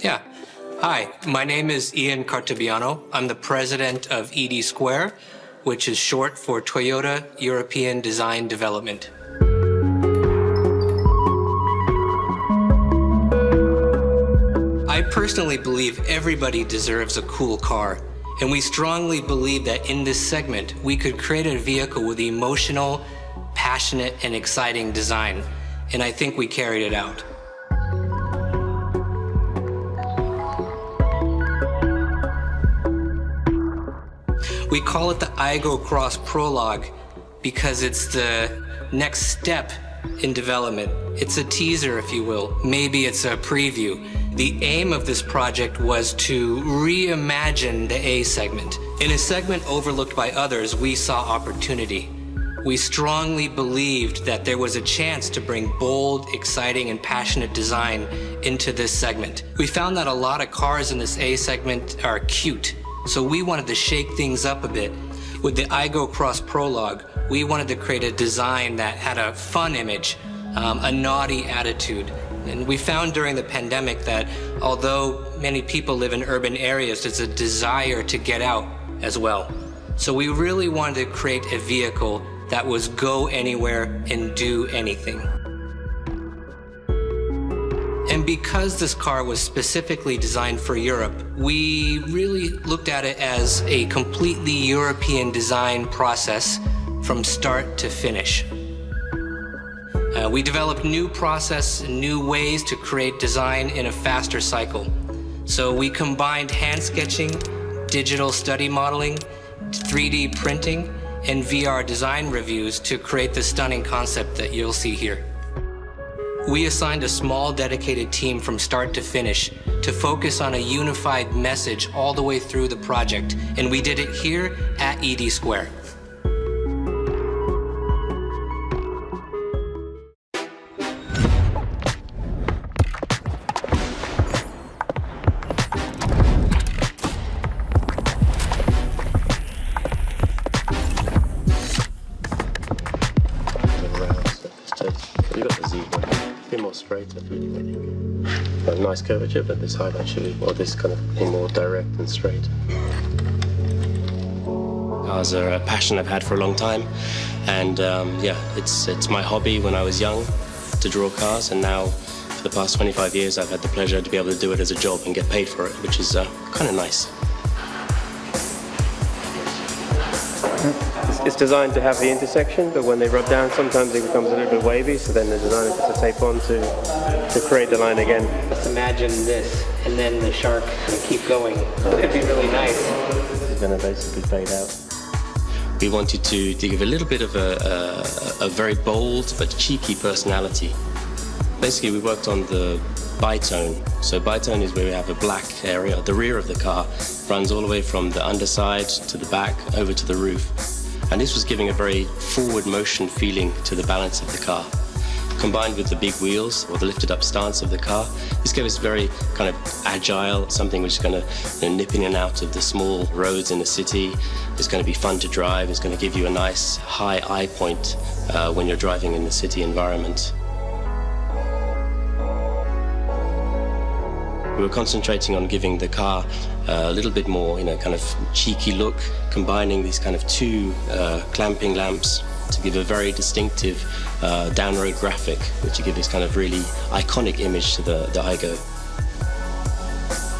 Yeah. Hi, my name is Ian Cartabiano. I'm the president of ED Square, which is short for Toyota European Design Development. I personally believe everybody deserves a cool car, and we strongly believe that in this segment, we could create a vehicle with emotional, passionate, and exciting design, and I think we carried it out. We call it the Aygo X Prologue because it's the next step in development. It's a teaser, if you will. Maybe it's a preview. The aim of this project was to reimagine the A segment. In a segment overlooked by others, we saw opportunity. We strongly believed that there was a chance to bring bold, exciting, and passionate design into this segment. We found that a lot of cars in this A segment are cute, so we wanted to shake things up a bit. With the Aygo X Prologue, we wanted to create a design that had a fun image, a naughty attitude. And we found during the pandemic that although many people live in urban areas, there's a desire to get out as well. So we really wanted to create a vehicle that was go anywhere and do anything. And because this car was specifically designed for Europe, we really looked at it as a completely European design process from start to finish. We developed new process and new ways to create design in a faster cycle. So we combined hand sketching, digital study modeling, 3D printing, and VR design reviews to create the stunning concept that you'll see here. We assigned a small dedicated team from start to finish to focus on a unified message all the way through the project, and we did it here at ED Square. You've got the zebra, a bit more straight, I think. A nice curvature, but this height actually, or this kind of more direct and straight. Cars are a passion I've had for a long time, and yeah, it's my hobby when I was young to draw cars, and now for the past 25 years I've had the pleasure to be able to do it as a job and get paid for it, which is kind of nice. It's designed to have the intersection, but when they rub down, sometimes it becomes a little bit wavy, so then the designer puts a tape on to create the line again. Let's imagine this, and then the shark can keep going. It'd be really nice. This is going to basically fade out. We wanted to give a little bit of a very bold but cheeky personality. Basically, we worked on the bitone. So bitone is where we have a black area. The rear of the car runs all the way from the underside to the back over to the roof. And this was giving a very forward motion feeling to the balance of the car. Combined with the big wheels or the lifted up stance of the car, this gave us very kind of agile, something which is going to nip in and out of the small roads in the city. It's going to be fun to drive. It's going to give you a nice high eye point when you're driving in the city environment. We were concentrating on giving the car a little bit more, kind of cheeky look, combining these kind of two clamping lamps to give a very distinctive down-road graphic, which to give this kind of really iconic image to the Aygo.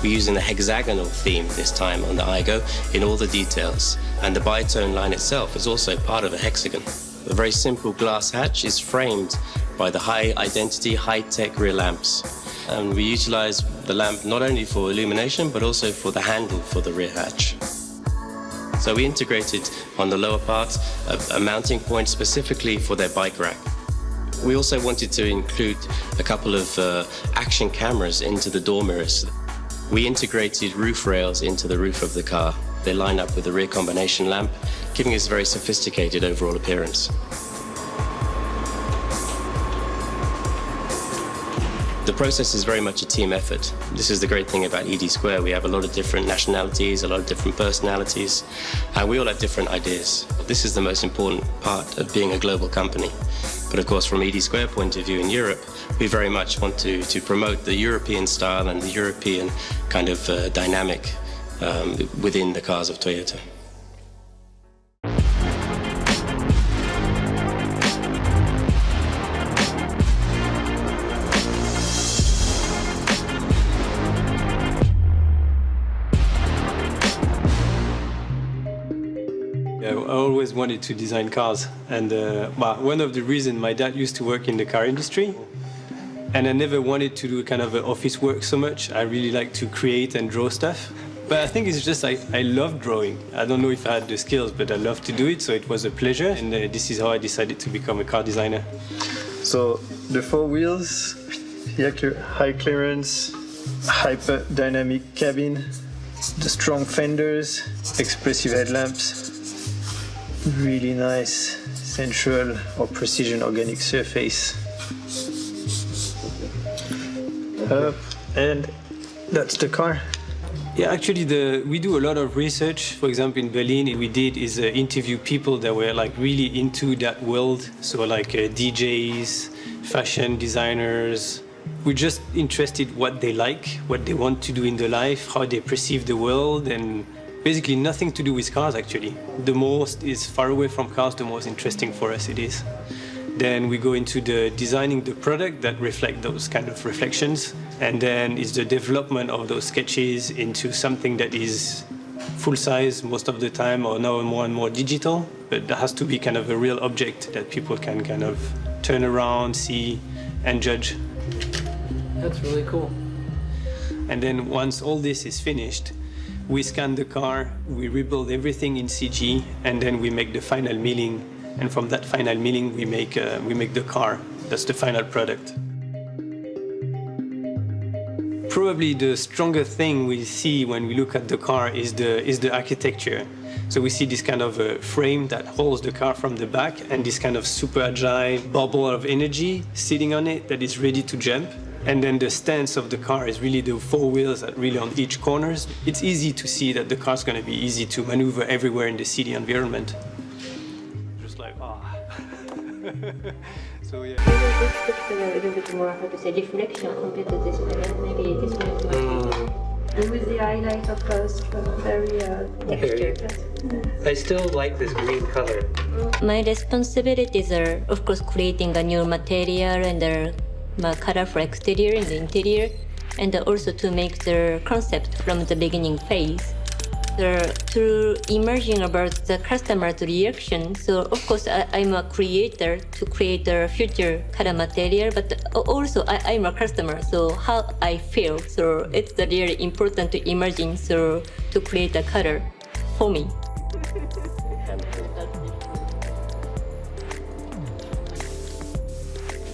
We're using a hexagonal theme this time on the Aygo in all the details, and the bitone line itself is also part of a hexagon. A very simple glass hatch is framed by the high-identity, high-tech rear lamps. And we utilize the lamp not only for illumination, but also for the handle for the rear hatch. So we integrated on the lower part a mounting point specifically for their bike rack. We also wanted to include a couple of action cameras into the door mirrors. We integrated roof rails into the roof of the car. They line up with the rear combination lamp, giving us a very sophisticated overall appearance. The process is very much a team effort. This is the great thing about ED Square. We have a lot of different nationalities, a lot of different personalities, and we all have different ideas. This is the most important part of being a global company. But of course, from ED Square point of view in Europe, we very much want to promote the European style and the European kind of dynamic within the cars of Toyota. I always wanted to design cars, and one of the reasons, my dad used to work in the car industry, and I never wanted to do kind of office work so much. I really like to create and draw stuff. But I think it's just I love drawing. I don't know if I had the skills, but I love to do it, so it was a pleasure, and this is how I decided to become a car designer. So the four wheels, high clearance, hyper dynamic cabin, the strong fenders, expressive headlamps, really nice sensual or precision organic surface. And that's the car. Yeah, actually, we do a lot of research. For example, in Berlin, we did is interview people that were like really into that world. So like DJs, fashion designers. We're just interested what they like, what they want to do in their life, how they perceive the world, and basically nothing to do with cars, actually. The most is far away from cars, the most interesting for us it is. Then we go into the designing the product that reflect those kind of reflections. And then it's the development of those sketches into something that is full size most of the time, or now more and more digital. But there has to be kind of a real object that people can kind of turn around, see, and judge. That's really cool. And then once all this is finished, we scan the car, we rebuild everything in CG, and then we make the final milling. And from that final milling, we make the car. That's the final product. Probably the stronger thing we see when we look at the car is the architecture. So we see this kind of frame that holds the car from the back, and this kind of super agile bubble of energy sitting on it that is ready to jump. And then the stance of the car is really the four wheels that really on each corners. It's easy to see that the car's going to be easy to maneuver everywhere in the city environment. Just like, ah. So yeah. Maybe this looks a little bit more, how to say, reflection compared to this one. Maybe this one is much. And with the highlight, of course, very textured. I still like this green color. My responsibilities are, of course, creating a new material and the color for exterior and the interior, and also to make the concept from the beginning phase. To imagine about the customer's reaction. So of course I'm a creator to create a future color material, but also I'm a customer, so how I feel. So it's really important to imagine, so to create a color for me.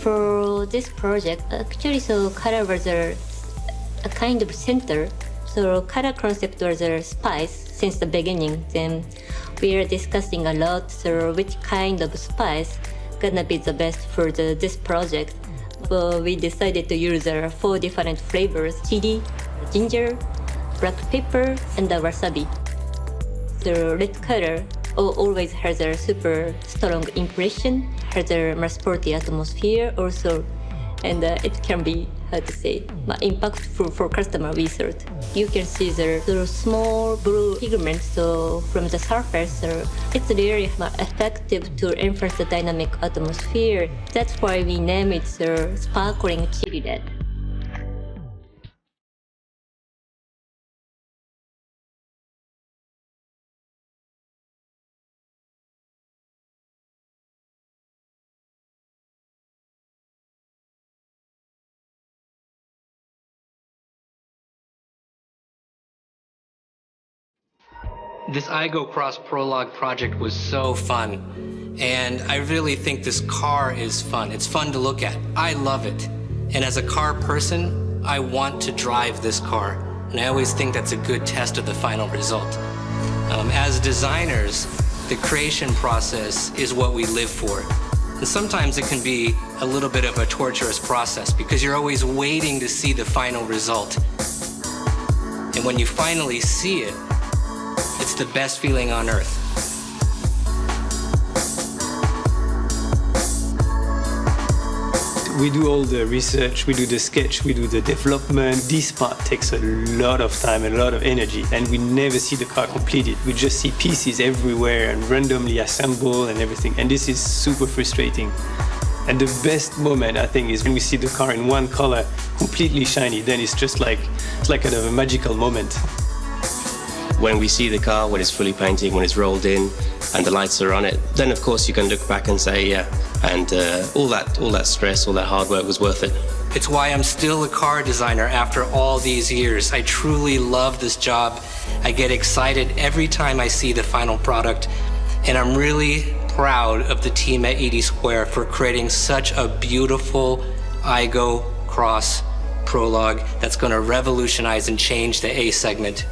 For this project, actually, so color was a kind of center. So color concept was a spice since the beginning. Then we are discussing a lot, so which kind of spice gonna be the best for this project. But we decided to use 4 different flavors: chili, ginger, black pepper, and the wasabi. The red color always has a super strong impression, has a more sporty atmosphere also, and it can be, how to say, impactful for customer research. You can see the small blue pigments so from the surface. So it's really effective to enhance the dynamic atmosphere. That's why we name it sparkling chili red. This Aygo X Prologue project was so fun, and I really think this car is fun. It's fun to look at. I love it. And as a car person, I want to drive this car, and I always think that's a good test of the final result. As designers, the creation process is what we live for. And sometimes it can be a little bit of a torturous process because you're always waiting to see the final result. And when you finally see it, it's the best feeling on earth. we do all the research, we do the sketch, we do the development. This part takes a lot of time and a lot of energy, and we never see the car completed. We just see pieces everywhere and randomly assembled and everything, and this is super frustrating. And the best moment, I think, is when we see the car in one color, completely shiny. Then it's just like, it's like kind of a magical moment. When we see the car, when it's fully painted, when it's rolled in, and the lights are on it, then of course you can look back and say, yeah, and all that stress, all that hard work was worth it. It's why I'm still a car designer after all these years. I truly love this job. I get excited every time I see the final product, and I'm really proud of the team at 80 Square for creating such a beautiful Aygo X Prologue that's going to revolutionize and change the A segment.